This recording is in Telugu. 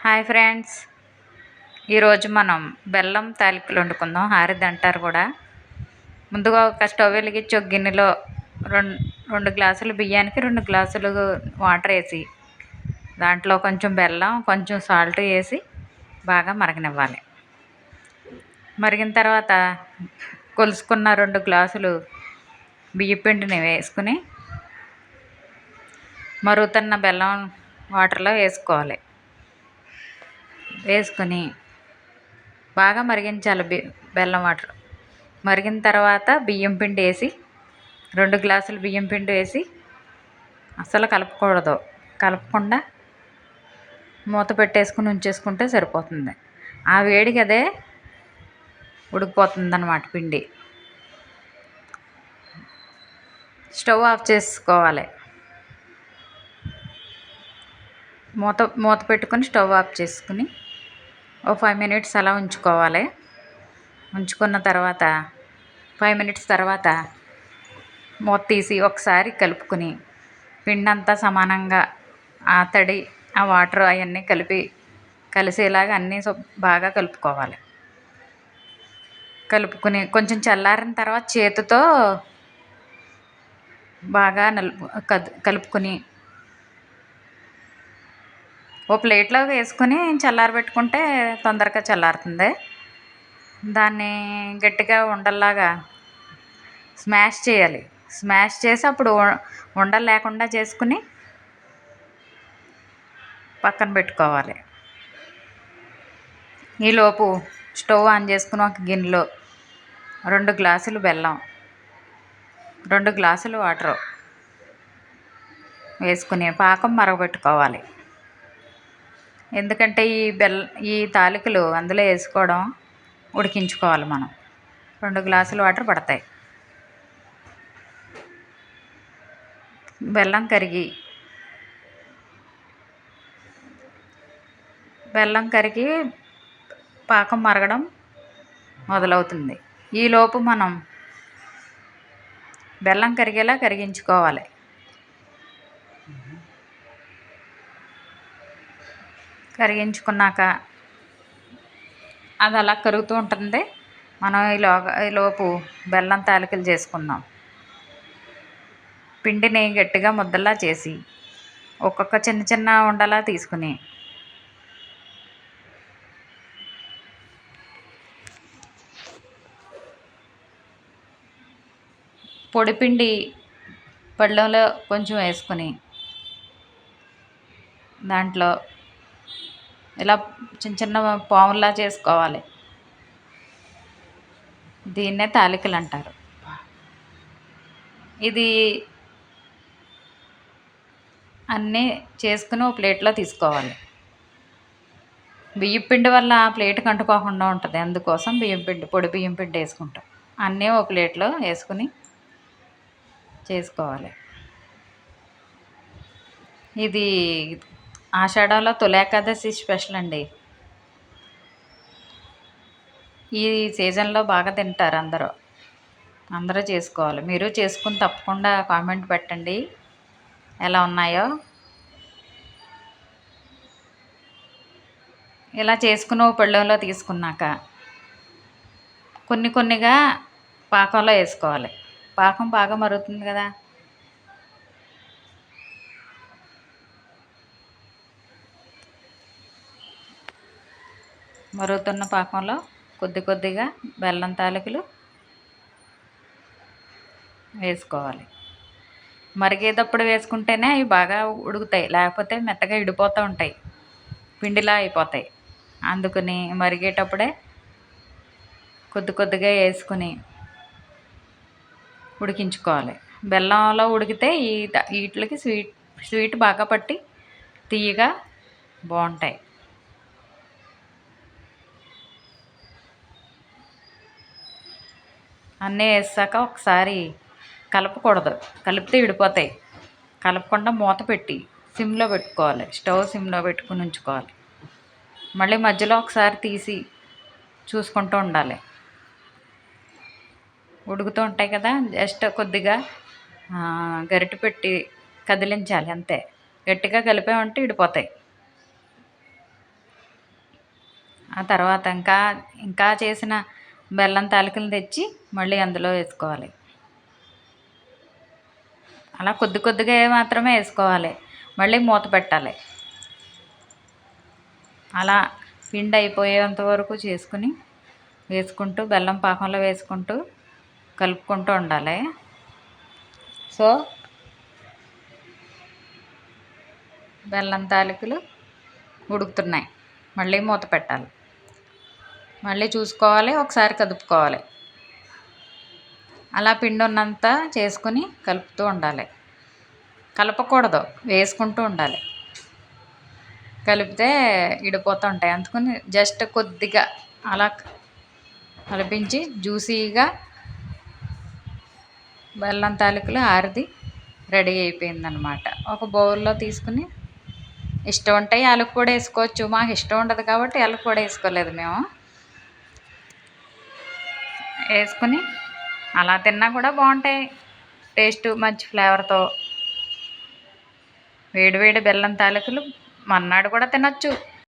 హాయ్ ఫ్రెండ్స్, ఈరోజు మనం బెల్లం తాలికలు వండుకుందాం. హారిది అంటారు కూడా. ముందుగా ఒక స్టవ్ వెలిగించి ఒక గిన్నెలో రెండు గ్లాసులు బియ్యానికి 2 గ్లాసులు వాటర్ వేసి దాంట్లో కొంచెం బెల్లం కొంచెం సాల్ట్ వేసి బాగా మరగనివ్వాలి. మరిగిన తర్వాత కొలుసుకున్న 2 గ్లాసులు బియ్య పిండిని వేసుకుని మరుగుతున్న బెల్లం వాటర్లో వేసుకోవాలి. వేసుకొని బాగా మరిగించాలి. బెల్లం వాటర్ మరిగిన తర్వాత బియ్యం పిండి వేసి 2 గ్లాసులు బియ్యం పిండి వేసి అస్సలు కలపకుండా మూత పెట్టేసుకుని ఉంచేసుకుంటే సరిపోతుంది. ఆ వేడికి అదే ఉడికిపోతుంది అన్నమాట పిండి. స్టవ్ ఆఫ్ చేసుకోవాలి. మూత పెట్టుకొని స్టవ్ ఆఫ్ చేసుకుని ఓ 5 మినిట్స్ అలా ఉంచుకోవాలి. ఉంచుకున్న తర్వాత 5 మినిట్స్ తర్వాత మూత తీసి ఒకసారి కలుపుకొని పిండి అంతా సమానంగా ఆ తడి ఆ వాటర్ అవన్నీ కలిసేలాగా అన్నీ బాగా కలుపుకోవాలి. కలుపుకొని కొంచెం చల్లారిన తర్వాత చేతితో బాగా కలుపుకొని ఓ ప్లేట్లో వేసుకొని చల్లారబెట్టుకుంటే తొందరగా చల్లారుతుంది. దాన్ని గట్టిగా ఉండల్లాగా స్మాష్ చేయాలి. స్మాష్ చేసి అప్పుడు ఉండలు లేకుండా చేసుకుని పక్కన పెట్టుకోవాలి. ఈలోపు స్టవ్ ఆన్ చేసుకుని ఒక గిన్నెలో 2 గ్లాసులు బెల్లం 2 గ్లాసులు వాటర్ వేసుకుని పాకం మరగబెట్టుకోవాలి. ఎందుకంటే ఈ తాలికలు అందులో వేసుకోవడం ఉడికించుకోవాలి. మనం 2 గ్లాసులు వాటర్ పడతాయి. బెల్లం కరిగి పాకం మరగడం మొదలవుతుంది. ఈలోపు మనం బెల్లం కరిగేలా కరిగించుకోవాలి. కరిగించుకున్నాక అది అలా కరుగుతూ ఉంటుంది. మనం ఈలోపు బెల్లం తాలికలు చేసుకుందాం. పిండిని గట్టిగా ముద్దలా చేసి ఒక్కొక్క చిన్న చిన్న ఉండలా తీసుకుని పొడిపిండి పళ్ళెంలో కొంచెం వేసుకొని దాంట్లో ఇలా చిన్న చిన్న పాముల్లా చేసుకోవాలి. దీన్నే తాలికలు అంటారు. ఇది అన్నీ చేసుకుని ఒక ప్లేట్లో తీసుకోవాలి. బియ్యం పిండి వల్ల ప్లేట్కి అంటుకోకుండా ఉంటుంది. అందుకోసం పొడి బియ్యం పిండి వేసుకుంటాం. అన్నీ ఒక ప్లేట్లో వేసుకుని చేసుకోవాలి. ఇది ఆషాఢంలో తొలి ఏకాదశి స్పెషల్ అండి. ఈ సీజన్లో బాగా తింటారు అందరూ చేసుకోవాలి. మీరు చేసుకుని తప్పకుండా కామెంట్ పెట్టండి ఎలా ఉన్నాయో. ఇలా చేసుకుని పళ్ళెంలో తీసుకున్నాక కొన్నిగా పాకంలో వేసుకోవాలి. పాకం బాగా మరుగుతుంది కదా. మరుగుతున్న పాకంలో కొద్దిగా బెల్లం తాలికలు వేసుకోవాలి. మరిగేటప్పుడు వేసుకుంటేనే అవి బాగా ఉడుకుతాయి. లేకపోతే మెత్తగా ఇడిపోతూ ఉంటాయి, పిండిలా అయిపోతాయి. అందుకని మరిగేటప్పుడే కొద్దిగా వేసుకుని ఉడికించుకోవాలి. బెల్లంలో ఉడికితే వీటికి స్వీట్ బాగా పట్టి తీయగా బాగుంటాయి. అన్నీ వేసాక ఒకసారి కలపకూడదు, కలిపితే విడిపోతాయి. కలపకుండా మూత పెట్టి సిమ్లో పెట్టుకోవాలి. స్టవ్ సిమ్లో పెట్టుకుని ఉంచుకోవాలి. మళ్ళీ మధ్యలో ఒకసారి తీసి చూసుకుంటూ ఉండాలి. ఉడుకుతూ ఉంటాయి కదా, జస్ట్ కొద్దిగా గరిటె పెట్టి కదిలించాలి అంతే. గట్టిగా కలిపామంటే విడిపోతాయి. ఆ తర్వాత ఇంకా ఇంకా చేసిన బెల్లం తాలికలు తెచ్చి మళ్ళీ అందులో వేసుకోవాలి. అలా కొద్ది కొద్దిగా మాత్రమే వేసుకోవాలి. మళ్ళీ మూత పెట్టాలి. అలా పిండి అయిపోయేంత వరకు చేసుకుని వేసుకుంటూ బెల్లం పాకంలో వేసుకుంటూ కలుపుకుంటూ ఉండాలి. సో బెల్లం తాలికలు ఉడుకుతున్నాయి. మళ్ళీ మూత పెట్టాలి. మళ్ళీ చూసుకోవాలి, ఒకసారి కదుపుకోవాలి. అలా పిండి ఉన్నంత చేసుకుని కలుపుతూ ఉండాలి. కలపకూడదు, వేసుకుంటూ ఉండాలి. కలిపితే ఇడిపోతూ ఉంటాయి. అందుకని జస్ట్ కొద్దిగా అలా కలిపించి జ్యూసీగా బెల్లం తాలికలు ఆరిది రెడీ అయిపోయిందనమాట. ఒక బౌల్లో తీసుకుని ఇష్టం ఉంటే యాలకుల పొడి వేసుకోవచ్చు. మాకు ఇష్టం ఉండదు కాబట్టి యాలకుల పొడి వేసుకోలేదు మేము. వేసుకుని అలా తిన్నా కూడా బాగుంటాయి. టేస్ట్ మంచి ఫ్లేవర్తో వేడి వేడి బెల్లం తాలికలు మర్నాడు కూడా తినొచ్చు.